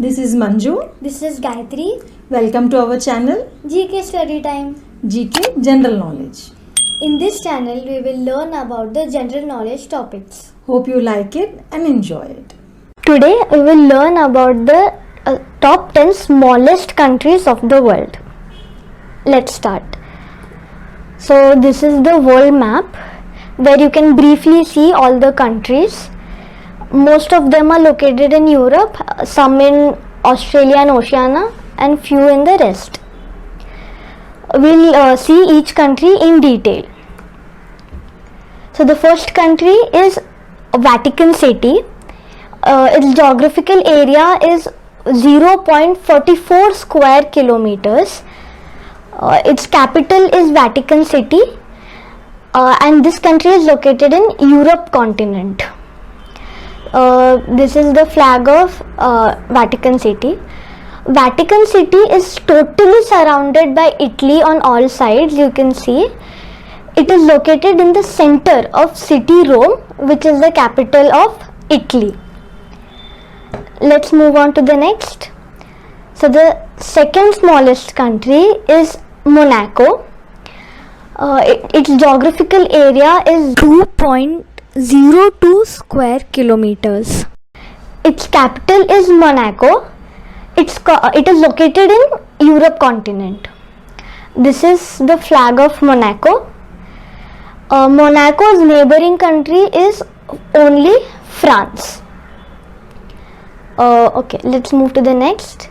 This is Manju. This is Gayatri. Welcome to our channel GK Study Time. GK General Knowledge. In this channel, we will learn about the general knowledge topics. Hope you like it and enjoy it. Today, we will learn about the top 10 smallest countries of the world. Let's start. So, this is the world map where you can briefly see all the countries. Most of them are located in Europe, some in Australia and Oceania, and few in the rest. We'll see each country in detail. So the first country is Vatican City. Its geographical area is 0.44 square kilometers. Its capital is Vatican City, and this country is located in Europe continent. This is the flag of Vatican City. Vatican City is totally surrounded by Italy on all sides. You can see it is located in the center of city Rome, which is the capital of Italy. Let's move on to the next. So the second smallest country is Monaco. Its geographical area is 2.02 square kilometers. Its capital is Monaco. It is located in Europe continent. This is the flag of Monaco. Monaco's neighboring country is only France. Okay, let's move to the next.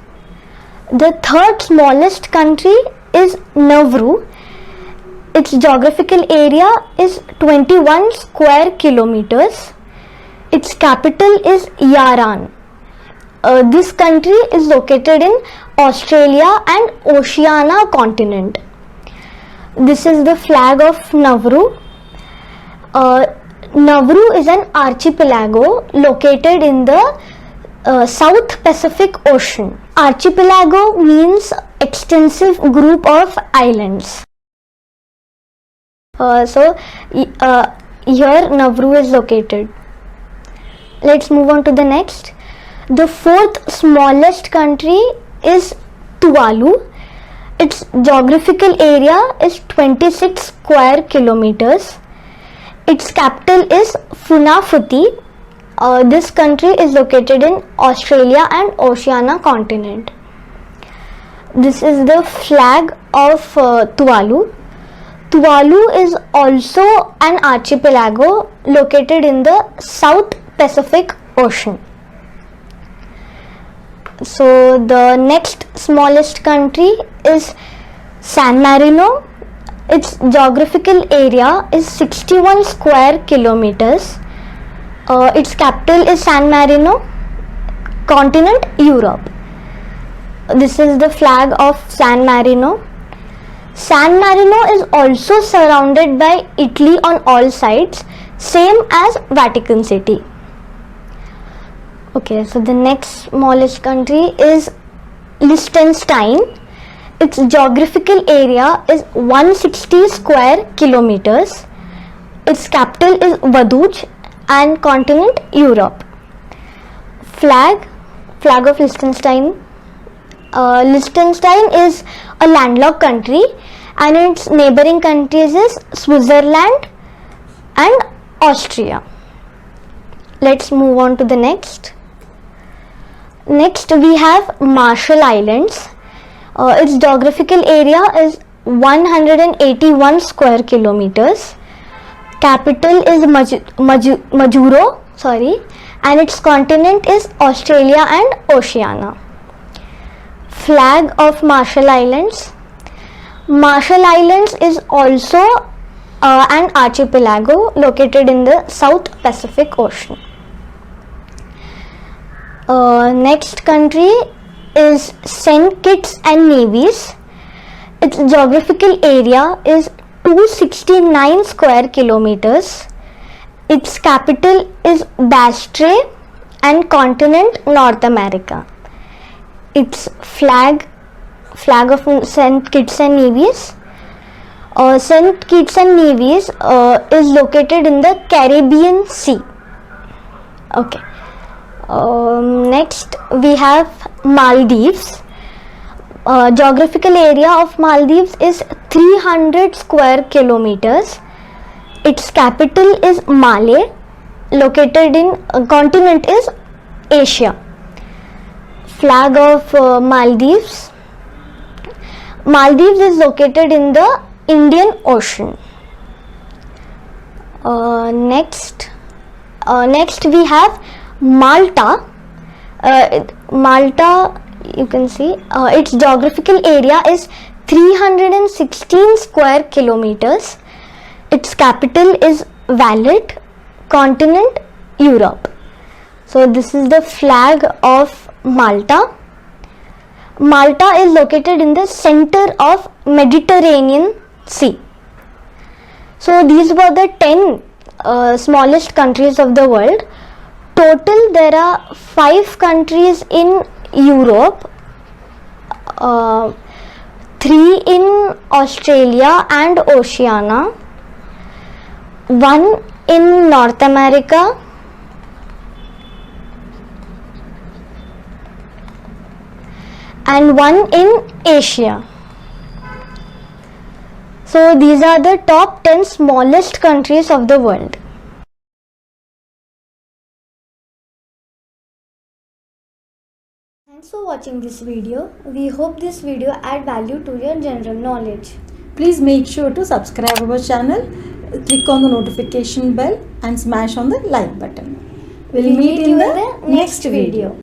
The third smallest country is Nauru. Its geographical area is 21 square kilometers. Its capital is Yaran. This country is located in Australia and Oceania continent. This is the flag of Nauru. Nauru is an archipelago located in the South Pacific Ocean. Archipelago means extensive group of islands. Here Nauru is located. Let's move on to the next. The fourth smallest country is Tuvalu. Its geographical area is 26 square kilometers. Its capital is Funafuti. This country is located in Australia and Oceania continent. This is the flag of Tuvalu. Tuvalu is also an archipelago located in the South Pacific Ocean. So the next smallest country is San Marino. Its geographical area is 61 square kilometers. Its capital is San Marino, continent Europe. This is the flag of San Marino. San Marino is also surrounded by Italy on all sides, same as Vatican City. Okay, so the next smallest country is Liechtenstein. Its geographical area is 160 square kilometers. Its capital is Vaduz and continent Europe. Flag of Liechtenstein. Liechtenstein is a landlocked country and its neighboring countries is Switzerland and Austria. Let's move on to the next. Next we have Marshall Islands. Its geographical area is 181 square kilometers. Capital is Majuro, and its continent is Australia and Oceania. Flag of Marshall Islands. Marshall Islands is also an archipelago located in the South Pacific Ocean. Next country is St. Kitts and Nevis. Its geographical area is 269 square kilometers. Its capital is Bastre and continent North America. Its flag of St. Kitts and Nevis. St. Kitts and Nevis is located in the Caribbean Sea. Okay. Next we have Maldives. Geographical area of Maldives is 300 square kilometers. Its capital is Malé. Located in continent is Asia. Flag of Maldives. Maldives is located in the Indian Ocean. Next we have Malta. Malta, you can see its geographical area is 316 square kilometers. Its capital is Valette. Continent Europe. So this is the flag of Malta. Malta is located in the center of Mediterranean Sea. So these were the 10 smallest countries of the world. Total there are 5 countries in Europe, 3 in Australia and Oceania, 1 in North America, and 1 in Asia. So these are the top 10 smallest countries of the world. Thanks for watching this video. We hope this video add value to your general knowledge. Please make sure to subscribe our channel, click on the notification bell and smash on the like button. We'll meet in the next video.